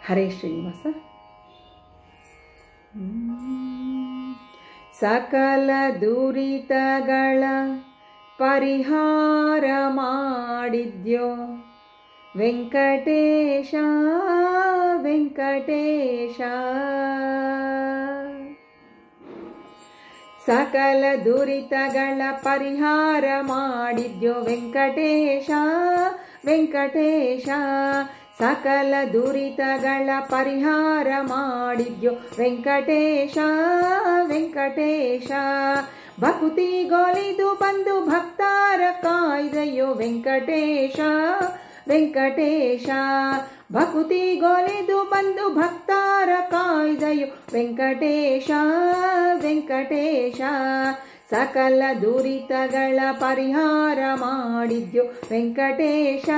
ಹರೇ ಶ್ರೀನಿವಾಸ. ಸಕಲ ದುರಿತಗಳ ಪರಿಹಾರ ಮಾಡಿದ್ಯೋ ವೆಂಕಟೇಶ ವೆಂಕಟೇಶ. ಸಕಲ ದುರಿತಗಳ ಪರಿಹಾರ ಮಾಡಿದ್ಯೋ ವೆಂಕಟೇಶ ವೆಂಕಟೇಶ. ಸಕಲ ದುರಿತಗಳ ಪರಿಹಾರ ಮಾಡಿದ್ಯೋ ವೆಂಕಟೇಶ ವೆಂಕಟೇಶ. ಭಕ್ತಿಗೊಲಿದು ಬಂದು ಭಕ್ತರ ಕಾಯ್ದೆಯೋ ವೆಂಕಟೇಶ ವೆಂಕಟೇಶ. ಭಕ್ತಿಗೊಲಿದು ಬಂದು ಭಕ್ತರ ಕಾಯ್ದೆಯೋ ವೆಂಕಟೇಶ ವೆಂಕಟೇಶ. ಸಕಲ ದುರಿತಗಳ ಪರಿಹಾರ ಮಾಡಿದ್ಯೋ ವೆಂಕಟೇಶ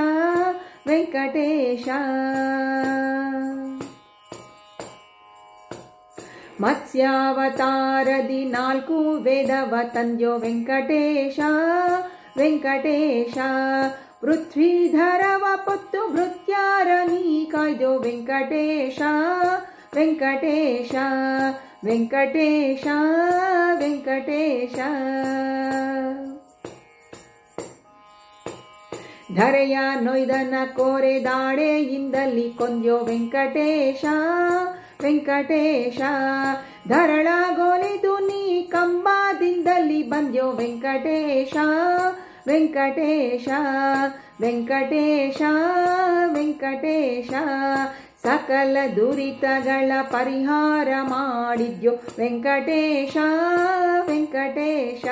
ವೆಂಕಟೇಶ. ಮತ್ಸ್ಯಾವತಾರದಿ 4 ವೇದವ ತಂದ್ಯೋ ವೆಂಕಟೇಶ ವೆಂಕಟೇಶ. ಪೃಥ್ವೀಧರವ ಪೊತ್ತು ಭೃತ್ಯಾರ ನೀ ಕಾಯ್ದೋ ವೆಂಕಟೇಶ ವೆಂಕಟೇಶ ವೆಂಕಟೇಶ ವೆಂಕಟೇಶ. ಧರೆಯ ನೊಯ್ದನ ಕೋರೆ ದಾಡೆಯಿಂದಲಿ ಕೊಂದ್ಯೋ ವೆಂಕಟೇಶ ವೆಂಕಟೇಶ. ಧರಳಗೊಲಿದು ನೀ ಕಂಬದಿಂದಲಿ ಬಂದ್ಯೋ ವೆಂಕಟೇಶ ವೆಂಕಟೇಶ ವೆಂಕಟೇಶ ವೆಂಕಟೇಶ. ಸಕಲ ದುರಿತಗಳ ಪರಿಹಾರ ಮಾಡಿದ್ಯೋ ವೆಂಕಟೇಶ ವೆಂಕಟೇಶ.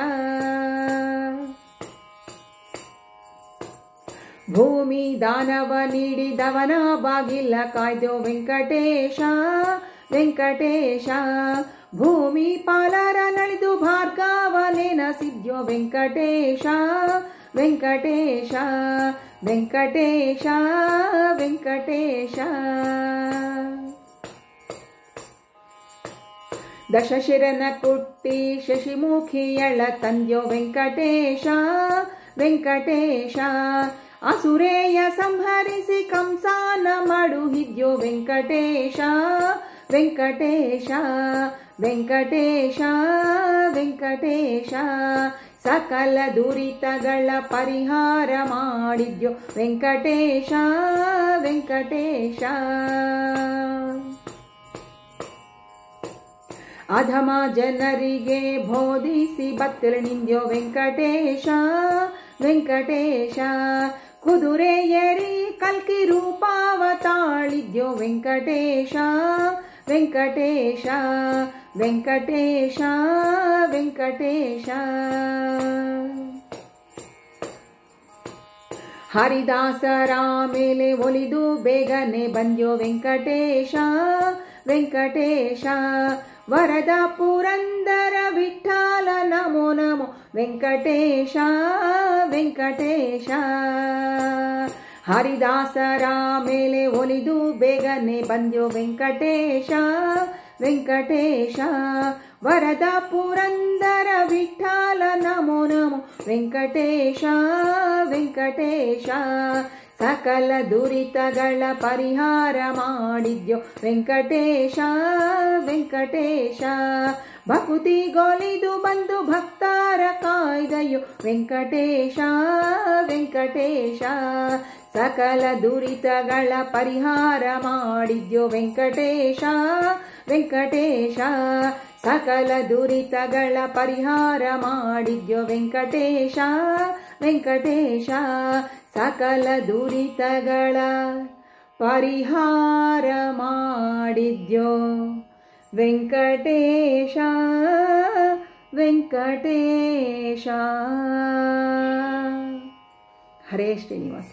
ಭೂಮಿ ದಾನವ ನೀಡಿದವನ ಬಾಗಿಲ ಕಾಯ್ದೋ ವೆಂಕಟೇಶ ವೆಂಕಟೇಶ. ಭೂಮಿ ಪಾಲರ ನಳಿದು ಭಾರ್ಗವನೆನಸಿದ್ಯೋ ವೆಂಕಟೇಶ ವೆಂಕಟೇಶ ವೆಂಕಟೇಶ ವೆಂಕಟೇಶ. ದಶಶಿರನ ಕುಟ್ಟಿ ಶಶಿಮುಖಿಯಳ ತಂದ್ಯೋ ವೆಂಕಟೇಶ ವೆಂಕಟೇಶ. ಅಸುರೇಯ ಸಂಹರಿಸಿ ಕಂಸಾನ ಮಡುಹಿದ್ಯೋ ವೆಂಕಟೇಶ ವೆಂಕಟೇಶ ವೆಂಕಟೇಶ ವೆಂಕಟೇಶ. ಸಕಲ ದುರಿತಗಳ ಪರಿಹಾರ ಮಾಡಿದ್ಯೋ ವೆಂಕಟೇಶ ವೆಂಕಟೇಶ. ಅಧಮ ಜನರಿಗೆ ಬೋಧಿಸಿ ಬತ್ತಲಿನಿಂದ್ಯೋ ವೆಂಕಟೇಶ ವೆಂಕಟೇಶ. ಕುದುರೆ ಏರಿ ಕಲ್ಕಿ ರೂಪಾವ ತಾಳಿದ್ಯೋ ವೆಂಕಟೇಶ ವೆಂಕಟೇಶ ವೆಂಕಟೇಶ ವೆಂಕಟೇಶ. ಹರಿದಾಸರ ಮೇಲೆ ಒಲಿದು ಬೇಗನೆ ಬಂದ್ಯೋ ವೆಂಕಟೇಶ ವೆಂಕಟೇಶ. ವರದ ಪುರಂದರ ವಿಠ್ಠಲ ನಮೋ ನಮೋ ವೆಂಕಟೇಶ ವೆಂಕಟೇಶ. ಹರಿದಾಸರ ಮೇಲೆ ಒಲಿದು ಬೇಗನೆ ಬಂದ್ಯೋ ವೆಂಕಟೇಶ ವೆಂಕಟೇಶ. ವರದ ಪುರಂದರ ವಿಠ್ಠಲ ನಮೋ ನಮೋ ವೆಂಕಟೇಶ ವೆಂಕಟೇಶ. ಸಕಲ ದುರಿತಗಳ ಪರಿಹಾರ ಮಾಡಿದ್ಯೋ ವೆಂಕಟೇಶ ವೆಂಕಟೇಶ. ಭಕ್ತಿಗೊಲಿದು ಬಂದು ಭಕ್ತರ ಕಾಯ್ದೆಯೋ ವೆಂಕಟೇಶ ವೆಂಕಟೇಶ. ಸಕಲ ದುರಿತಗಳ ಪರಿಹಾರ ಮಾಡಿದ್ಯೋ ವೆಂಕಟೇಶ ವೆಂಕಟೇಶ. ಸಕಲ ದುರಿತಗಳ ಪರಿಹಾರ ಮಾಡಿದ್ಯೋ ವೆಂಕಟೇಶ ವೆಂಕಟೇಶ. ಸಕಲ ದುರಿತಗಳ ಪರಿಹಾರ ಮಾಡಿದ್ಯೋ ವೆಂಕಟೇಶ ವೆಂಕಟೇಶ. ಹರೇ ಶ್ರೀನಿವಾಸ.